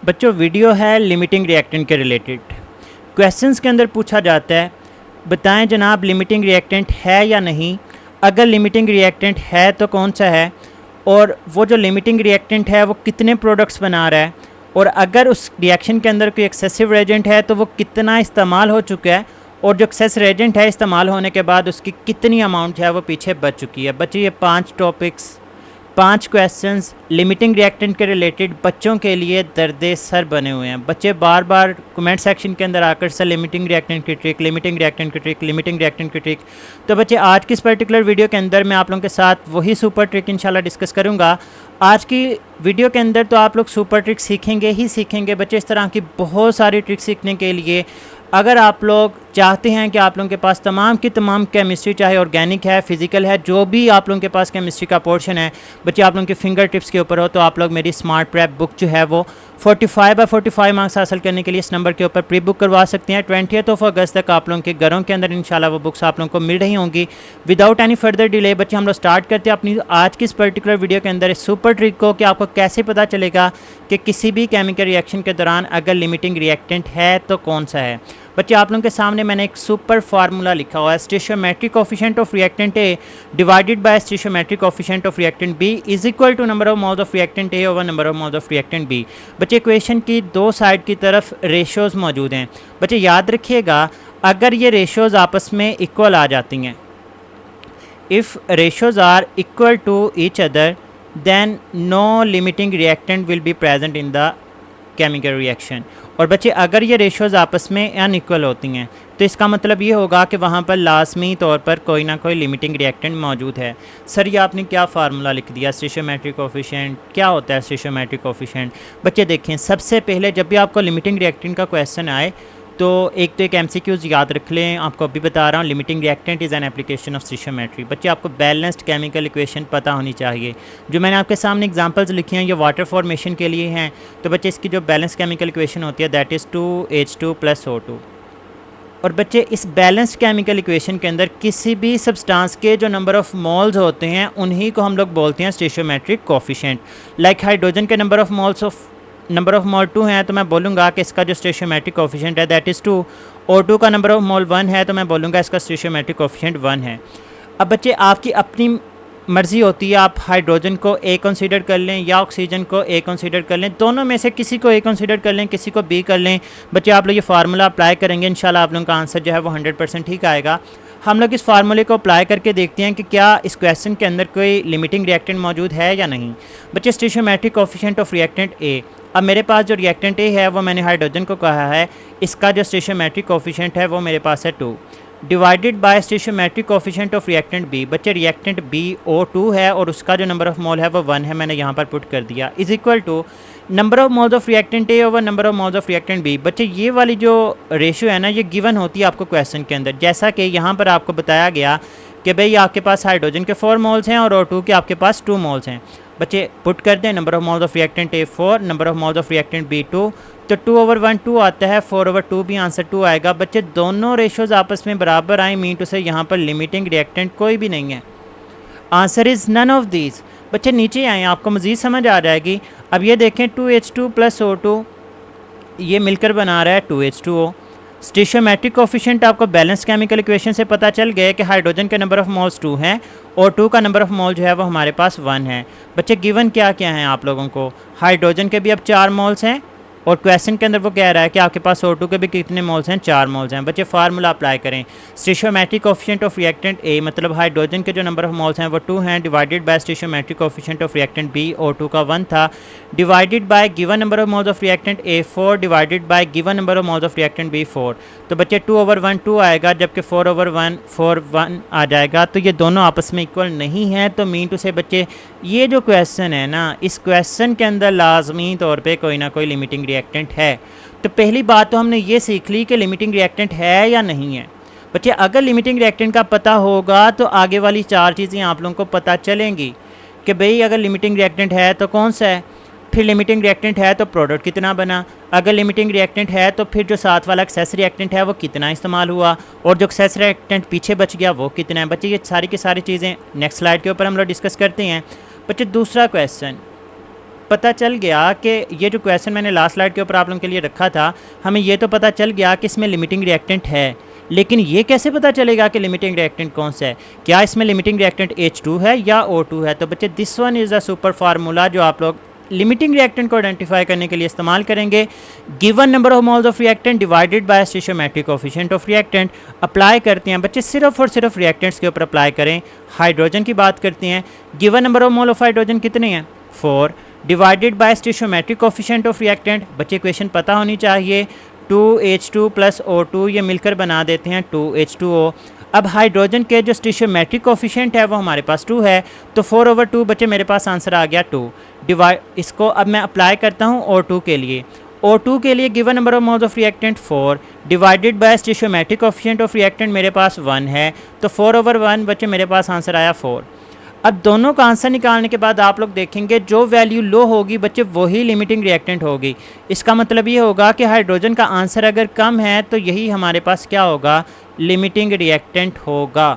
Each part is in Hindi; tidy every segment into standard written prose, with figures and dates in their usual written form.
बच्चों वीडियो है लिमिटिंग रिएक्टेंट के रिलेटेड। क्वेश्चंस के अंदर पूछा जाता है बताएं जनाब लिमिटिंग रिएक्टेंट है या नहीं, अगर लिमिटिंग रिएक्टेंट है तो कौन सा है, और वो जो लिमिटिंग रिएक्टेंट है वो कितने प्रोडक्ट्स बना रहा है, और अगर उस रिएक्शन के अंदर कोई एक्सेसिव रेजेंट है तो वो कितना इस्तेमाल हो चुका है, और जो एक्सेस रेजेंट है इस्तेमाल होने के बाद उसकी कितनी अमाउंट है वो पीछे बच चुकी है। बच्चे ये 5 टॉपिक्स 5 क्वेश्चंस लिमिटिंग रिएक्टेंट के रिलेटेड बच्चों के लिए दर्दे सर बने हुए हैं। बच्चे बार बार कमेंट सेक्शन के अंदर आकर सर लिमिटिंग रिएक्टेंट की ट्रिक, लिमिटिंग रिएक्टेंट की ट्रिक, लिमिटिंग रिएक्टेंट की ट्रिक। तो बच्चे आज की इस पर्टिकुलर वीडियो के अंदर मैं आप लोगों के साथ वही सुपर ट्रिक इंशाल्लाह डिस्कस करूँगा। आज की वीडियो के अंदर तो आप लोग सुपर ट्रिक सीखेंगे ही सीखेंगे बच्चे। इस तरह की बहुत सारी ट्रिक सीखने के लिए अगर आप लोग चाहते हैं कि आप लोगों के पास तमाम की तमाम केमिस्ट्री, चाहे ऑर्गेनिक है, फिजिकल है, जो भी आप लोगों के पास केमिस्ट्री का पोर्शन है बच्चे आप लोगों के फिंगर टिप्स के ऊपर हो, तो आप लोग मेरी स्मार्ट प्रैप बुक जो है वो 45/45 मार्क्स हासिल करने के लिए इस नंबर के ऊपर प्री बुक करवा सकते हैं। 20 अगस्त तक आप लोगों के घरों के अंदर इंशाल्लाह वो बुक्स आप लोगों को मिल रही होंगी। विदाउट एनी फर्दर डिले बच्चे हम लोग स्टार्ट करते हैं अपनी आज की इस पर्टिकुलर वीडियो के अंदर इस सुपर ट्रिक को कि आपको कैसे पता चलेगा कि किसी भी केमिकल रिएक्शन के दौरान अगर लिमिटिंग रिएक्टेंट है तो कौन सा है। बच्चे आप लोगों के सामने मैंने एक सुपर फार्मूला लिखा हुआ है, stoichiometric coefficient of reactant A divided by stoichiometric coefficient of reactant B is equal to number of moles of reactant A over number of moles of reactant B. बच्चे इक्वेशन की दो साइड की तरफ रेशियोज़ मौजूद हैं। बच्चे याद रखिएगा अगर ये रेशियोज़ आपस में इक्वल आ जाती हैं, if ratios are equal to each other then no limiting reactant will be present in the chemical reaction. और बच्चे अगर ये रेशियोज़ आपस में अनइक्वल होती हैं तो इसका मतलब ये होगा कि वहाँ पर लाजमी तौर पर कोई ना कोई लिमिटिंग रिएक्टेंट मौजूद है। सर ये आपने क्या फार्मूला लिख दिया, स्टोइचियोमेट्रिक कोएफिशिएंट क्या होता है स्टोइचियोमेट्रिक कोएफिशिएंट। बच्चे देखें सबसे पहले जब भी आपको लिमिटिंग रिएक्टेंट का क्वेश्चन आए तो एक एमसीक्यूज़ याद रख लें। आपको अभी बता रहा हूँ limiting reactant is an application of stoichiometry. बच्चे आपको बैलेंस्ड केमिकल इक्वेशन पता होनी चाहिए। जो मैंने आपके सामने एग्जांपल्स लिखे हैं ये वाटर फॉर्मेशन के लिए हैं। तो बच्चे इसकी जो बैलेंस केमिकल इक्वेशन होती है दैट इज़ 2H2 + O2। और बच्चे इस बैलेंस्ड केमिकल इक्वेशन के अंदर किसी भी सब्सटेंस के जो नंबर ऑफ़ मोल्स होते हैं उन्हीं को हम लोग बोलते हैं स्टोइचियोमेट्रिक कोएफिशिएंट। लाइक हाइड्रोजन के नंबर ऑफ़ मोल 2 हैं तो मैं बोलूँगा कि इसका जो स्टोइचियोमेट्रिक कोएफिशिएंट है दैट इज़ 2। O2 का नंबर ऑफ़ मोल 1 है तो मैं बोलूँगा इसका स्टोइचियोमेट्रिक कोएफिशिएंट 1 है। अब बच्चे आपकी अपनी मर्ज़ी होती है, आप हाइड्रोजन को A कंसीडर कर लें या ऑक्सीजन को A कंसीडर कर लें, दोनों में से किसी को A कंसीडर कर लें, किसी को B कर लें। बच्चे आप लोग ये फार्मूला अप्लाई करेंगे इंशाल्लाह आप लोगों का आंसर जो है वो 100% ठीक आएगा। हम लोग इस फार्मूले को अप्लाई करके देखते हैं कि क्या इस क्वेश्चन के अंदर कोई लिमिटिंग रिएक्टेंट मौजूद है या नहीं। बच्चे स्टोइचियोमेट्रिक कोएफिशिएंट ऑफ रिएक्टेंट A, अब मेरे पास जो रिएक्टेंट A है वो मैंने हाइड्रोजन को कहा है, इसका जो स्टोइचियोमेट्रिक कोएफिशिएंट है वो मेरे पास है 2 divided by stoichiometric coefficient of reactant B। बच्चे रिएक्टेंट B O2 है और उसका जो नंबर ऑफ़ मोल है वो 1 है, मैंने यहाँ पर पुट कर दिया, is equal to number of moles of reactant A over number of moles of reactant B। बच्चे ये वाली जो रेशियो है ना ये गिवन होती है आपको क्वेश्चन के अंदर, जैसा कि यहाँ पर आपको बताया गया कि भाई आपके पास हाइड्रोजन के 4 मोल्स हैं और O2 के आपके पास 2 मोल्स हैं। बच्चे पुट कर दें number of moles of reactant A 4, number of moles of reactant B 2, तो 2/1 2 आता है, 4/2 भी आंसर 2 आएगा। बच्चे दोनों रेशियोज़ आपस में बराबर आए मीन टू से यहाँ पर लिमिटिंग रिएक्टेंट कोई भी नहीं है। Answer is none of these. बच्चे नीचे आएँ आपको मज़ीद समझ आ जाएगी। अब ये देखें 2H2 + O2 ये मिलकर बना रहा है 2H2O। स्टोइचियोमेट्रिक कोएफिशिएंट आपको बैलेंस केमिकल इक्वेशन से पता चल गया कि हाइड्रोजन के नंबर ऑफ़ मोल्स 2 हैं और 2 का नंबर ऑफ़ मोल जो है वो हमारे पास 1 है। बच्चे गिवन क्या क्या हैं आप लोगों को, हाइड्रोजन के भी अब 4 मोल्स हैं और क्वेश्चन के अंदर वो कह रहा है कि आपके पास O2 के भी कितने मोल्स हैं, 4 मोल्स हैं। बच्चे फार्मूला अप्लाई करें, stoichiometric coefficient of reactant A मतलब हाइड्रोजन के जो नंबर ऑफ़ मोल्स हैं वो 2 हैं, divided by stoichiometric coefficient of reactant B O2 का 1 था, divided by given number of moles of reactant A 4 divided by given number of moles of reactant B 4। तो बच्चे 2/1 2 आएगा जबकि 4/1 4 1 आ जाएगा। तो ये दोनों आपस में इक्वल नहीं है, तो मीन टू से बच्चे ये जो क्वेश्चन है ना इस क्वेश्चन के अंदर लाजमी तौर पे कोई ना कोई लिमिटिंग रिएक्टेंट है। तो पहली बात तो हमने ये सीख ली कि लिमिटिंग रिएक्टेंट है या नहीं है। बच्चे अगर लिमिटिंग रिएक्टेंट का पता होगा तो आगे वाली 4 चीज़ें आप लोगों को पता चलेंगी कि भाई अगर लिमिटिंग रिएक्टेंट है तो कौन सा है, फिर लिमिटिंग रिएक्टेंट है तो प्रोडक्ट कितना बना, अगर लिमिटिंग रिएक्टेंट है तो फिर जो साथ वाला एक्सेस रिएक्टेंट है वो कितना इस्तेमाल हुआ, और जो एक्सेस रिएक्टेंट पीछे बच गया वो कितना है। बच्चे ये सारी की सारी चीज़ें नेक्स्ट स्लाइड के ऊपर हम लोग डिस्कस करते हैं। बच्चे दूसरा क्वेश्चन, पता चल गया कि ये जो क्वेश्चन मैंने लास्ट स्लाइड के ऊपर आप लोगों के लिए रखा था, हमें ये तो पता चल गया कि इसमें लिमिटिंग रिएक्टेंट है, लेकिन ये कैसे पता चलेगा कि लिमिटिंग रिएक्टेंट कौन सा है? क्या इसमें लिमिटिंग रिएक्टेंट H2 है या O2 है? तो बच्चे this one is a super formula जो आप लोग लिमिटिंग रिएक्टेंट को आइडेंटिफाई करने के लिए इस्तेमाल करेंगे। Given number of moles of reactant divided by stoichiometric coefficient of reactant apply करते हैं। बच्चे सिर्फ और सिर्फ रिएक्टेंट्स के ऊपर अप्लाई करें। हाइड्रोजन की बात करते हैं। Given number of mole of hydrogen कितने हैं? 4 divided by stoichiometric coefficient of reactant. बच्चे इक्वेशन पता होनी चाहिए। 2H2 प्लस O2 ये मिलकर बना देते हैं 2H2O। अब हाइड्रोजन के जो स्टोइचोमेट्रिक कोएफिशिएंट है वो हमारे पास 2 है, तो 4/2 बच्चे मेरे पास आंसर आ गया 2 डिवाइड। इसको अब मैं अप्लाई करता हूँ O2 के लिए। O2 के लिए given number of moles of reactant 4 divided by stoichiometric coefficient of reactant मेरे पास 1 है, तो 4/1 बच्चे मेरे पास आंसर आया 4। अब दोनों का आंसर निकालने के बाद आप लोग देखेंगे जो वैल्यू लो होगी बच्चे वही लिमिटिंग रिएक्टेंट होगी। इसका मतलब ये होगा कि हाइड्रोजन का आंसर अगर कम है तो यही हमारे पास क्या होगा? लिमिटिंग रिएक्टेंट होगा।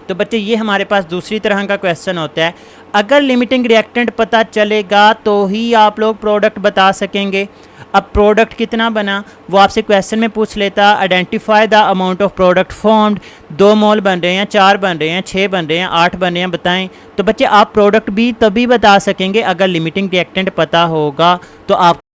तो बच्चे ये हमारे पास दूसरी तरह का क्वेश्चन होता है। अगर लिमिटिंग रिएक्टेंट पता चलेगा तो ही आप लोग प्रोडक्ट बता सकेंगे। अब प्रोडक्ट कितना बना वो आपसे क्वेश्चन में पूछ लेता, identify the amount of product formed. 2 मोल बन रहे हैं, 4 बन रहे हैं, 6 बन रहे हैं, 8 बन रहे हैं, बताएं। तो बच्चे आप प्रोडक्ट भी तभी बता सकेंगे अगर लिमिटिंग रिएक्टेंट पता होगा। तो आप